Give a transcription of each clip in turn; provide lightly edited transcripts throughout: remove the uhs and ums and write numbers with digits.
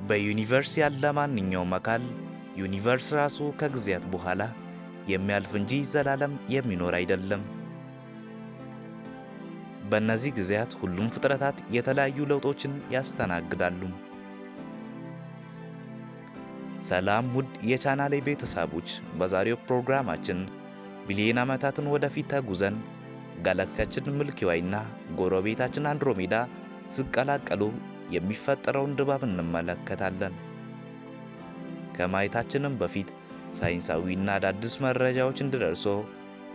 በዩኒቨርስ ያለ ማንኛውም አካል ዩኒቨርስ ራሱ ከጊዜያት በኋላ የሚያልፍ እንጂ ዘላለም የሚኖር አይደለም። በእነዚህ ጊዜያት ሁሉም ፍጥረታት የተለያዩ ለውጦችን ያስተናግዳሉ። ሰላም ውድ የቻናሌ ቤተሰቦች፣ በዛሬው ፕሮግራማችን ቢሊዮን ዓመታትን ወደፊት ተጉዘን ጋላክሲያችን ሚልኪ ዌይና ጎረቤታችን አንድሮሜዳ ሲቀላቀሉ የሚፈጠረውን ድባብ እንመለከታለን። ከማየታችንም በፊት ሳይንሳዊና አዳዲስ መረጃዎች እንዲደርሶ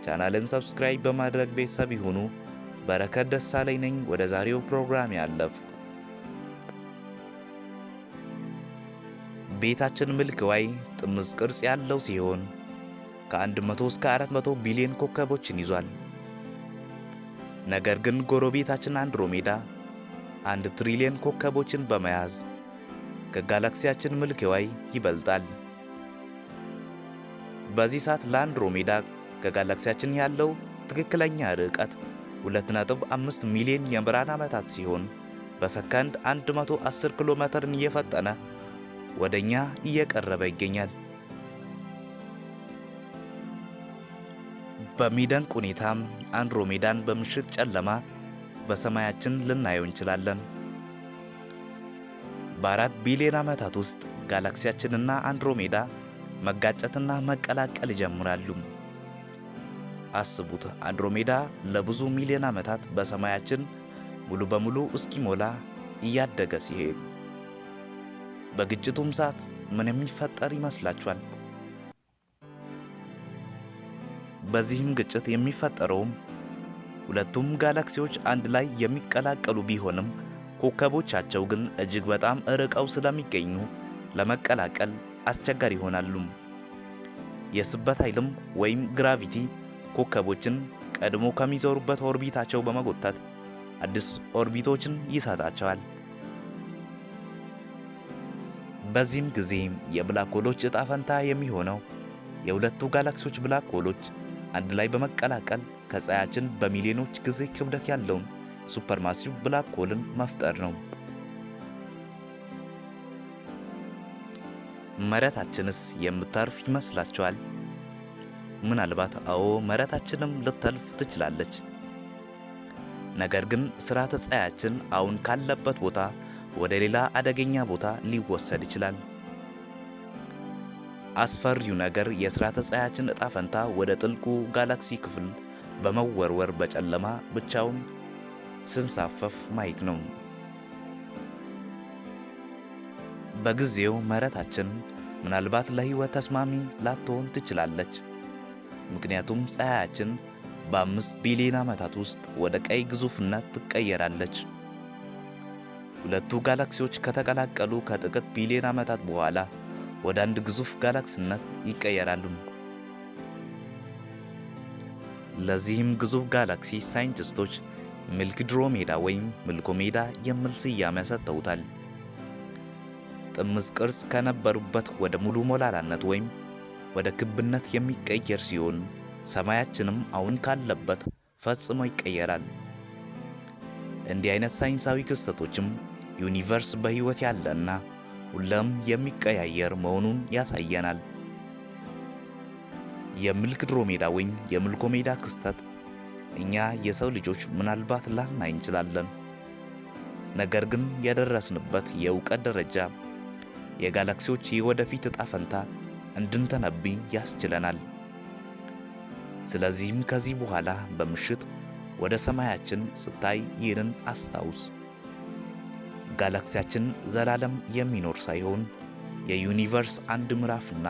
ቻናልን ሰብስክራይብ በማድረግ ቤተሰብ ይሁኑ። በረከት ደሳለኝ ነኝ። ወደ ዛሬው ፕሮግራም ያለፍኩ። ቤታችን ሚልኪ ዌይ ጥምዝ ቅርጽ ያለው ሲሆን ከ100 እስከ 400 ቢሊዮን ኮከቦችን ይዟል። ነገር ግን ጎረቤታችን አንድሮሜዳ 1 ትሪሊዮን ኮከቦችን በመያዝ ከጋላክሲያችን ሚልኪ ዌይ ይበልጣል። በዚህ ሰዓት ለአንድሮሜዳ ከጋላክሲያችን ያለው ትክክለኛ ርቀት 2.5 ሚሊዮን የብርሃን ዓመታት ሲሆን በሰከንድ 110 ኪሎ ሜትርን እየፈጠነ ወደኛ እየቀረበ ይገኛል። በሚደንቅ ሁኔታም አንድሮሜዳን በምሽት ጨለማ በሰማያችን ልናየው እንችላለን። በ4 ቢሊዮን ዓመታት ውስጥ ጋላክሲያችንና አንድሮሜዳ መጋጨትና መቀላቀል ይጀምራሉ። አስቡት፣ አንድሮሜዳ ለብዙ ሚሊዮን ዓመታት በሰማያችን ሙሉ በሙሉ እስኪሞላ እያደገ ሲሄድ፣ በግጭቱም ሰዓት ምን የሚፈጠር ይመስላችኋል? በዚህም ግጭት የሚፈጠረውም ሁለቱም ጋላክሲዎች አንድ ላይ የሚቀላቀሉ ቢሆንም ኮከቦቻቸው ግን እጅግ በጣም ርቀው ስለሚገኙ ለመቀላቀል አስቸጋሪ ይሆናሉ። የስበት ኃይልም ወይም ግራቪቲ ኮከቦችን ቀድሞ ከሚዞሩበት ኦርቢታቸው በመጎተት አዲስ ኦርቢቶችን ይሰጣቸዋል። በዚህም ጊዜ የብላክ ሆሎች ዕጣ ፈንታ የሚሆነው የሁለቱ ጋላክሲዎች ብላክ ሆሎች አንድ ላይ በመቀላቀል ከፀሐያችን በሚሊዮኖች ጊዜ ክብደት ያለውን ሱፐርማሲቭ ብላክ ሆልን መፍጠር ነው። መሬታችንስ የምታርፍ ይመስላችኋል? ምናልባት አዎ፣ መሬታችንም ልታልፍ ትችላለች። ነገር ግን ስርዓተ ፀሐያችን አሁን ካለበት ቦታ ወደ ሌላ አደገኛ ቦታ ሊወሰድ ይችላል። አስፈሪው ነገር የስርዓተ ፀሐያችን ዕጣ ፈንታ ወደ ጥልቁ ጋላክሲ ክፍል በመወርወር በጨለማ ብቻውን ስንሳፈፍ ማየት ነው። በጊዜው መሬታችን ምናልባት ለሕይወት ተስማሚ ላትሆን ትችላለች። ምክንያቱም ፀሐያችን በ5 ቢሊዮን ዓመታት ውስጥ ወደ ቀይ ግዙፍነት ትቀየራለች። ሁለቱ ጋላክሲዎች ከተቀላቀሉ ከጥቂት ቢሊዮን ዓመታት በኋላ ወደ አንድ ግዙፍ ጋላክሲነት ይቀየራሉ። ለዚህም ግዙፍ ጋላክሲ ሳይንቲስቶች ሚልኪድሮሜዳ ወይም ሚልኮሜዳ የሚል ስያሜ ሰጥተውታል። ጥምዝ ቅርጽ ከነበሩበት ወደ ሙሉ ሞላላነት ወይም ወደ ክብነት የሚቀየር ሲሆን ሰማያችንም አሁን ካለበት ፈጽሞ ይቀየራል። እንዲህ አይነት ሳይንሳዊ ክስተቶችም ዩኒቨርስ በሕይወት ያለና ሁሌም የሚቀያየር መሆኑን ያሳየናል። የሚልኪድሮሜዳ ወይም የሚልኮሜዳ ክስተት እኛ የሰው ልጆች ምናልባት ላናይ እንችላለን። ነገር ግን የደረስንበት የእውቀት ደረጃ የጋላክሲዎች የወደፊት ዕጣ ፈንታ እንድንተነብይ ያስችለናል። ስለዚህም ከዚህ በኋላ በምሽት ወደ ሰማያችን ስታይ ይህንን አስታውስ። ጋላክሲያችን ዘላለም የሚኖር ሳይሆን የዩኒቨርስ አንድ ምዕራፍና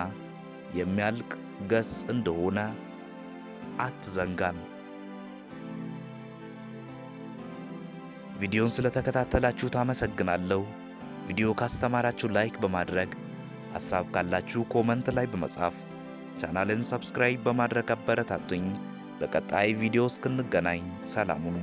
የሚያልቅ ገጽ እንደሆነ አትዘንጋም። ቪዲዮን ስለተከታተላችሁት አመሰግናለሁ። ቪዲዮ ካስተማራችሁ ላይክ በማድረግ ሐሳብ ካላችሁ ኮመንት ላይ በመጻፍ ቻናልን ሰብስክራይብ በማድረግ አበረታቱኝ። በቀጣይ ቪዲዮ እስክንገናኝ ሰላም ሁኑ።